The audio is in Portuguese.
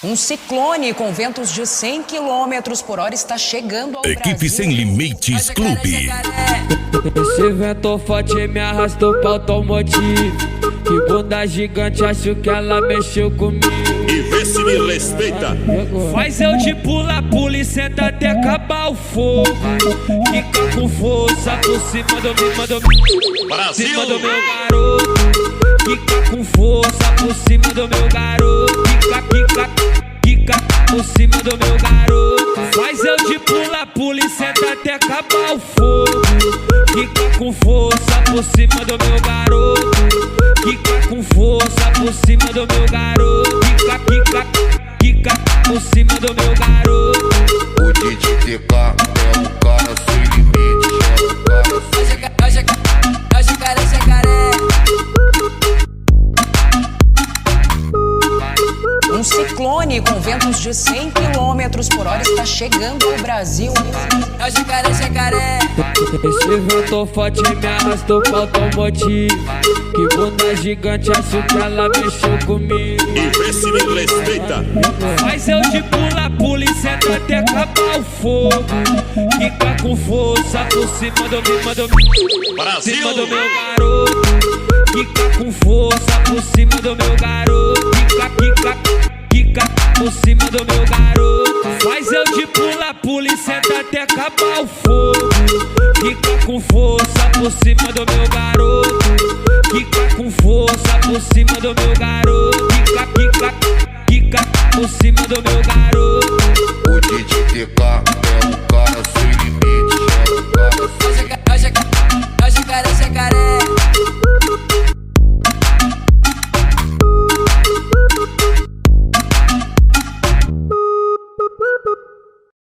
Um ciclone com ventos de 100 km por hora está chegando ao Equipe Brasil. Sem Limites Clube. Esse vento forte me arrastou pra automotivo. Que bunda gigante, acho que ela mexeu comigo. E vê se me respeita. Faz eu de pula e senta até acabar o fogo. Fica com força por cima do meu, Brasil! cima do meu garoto. Fica com força por cima do meu garoto. Fica por cima do meu garoto. Faz eu de pula e senta até acabar o fogo. Fica com força por cima do meu garoto. Fica com força por cima do meu garoto. Fica por cima do meu garoto. O DJ TK é um cara sem limite. Um ciclone com ventos de 100 km por hora está chegando ao Brasil. É o jacaré. Esse vento forte me arrastou pra automotivo. Que bunda gigante, acho que ela mexeu comigo. E vê se me respeita. Faz eu de pula e senta até acabar o fogo. Fica com força por cima do meu, Brasil! cima do meu garoto. Fica com força por cima do meu garoto. Fica por cima do meu garoto. Faz eu de pula e senta até acabar o fogo. Fica com força por cima do meu garoto. Fica com força por cima do meu garoto. Fica por cima do meu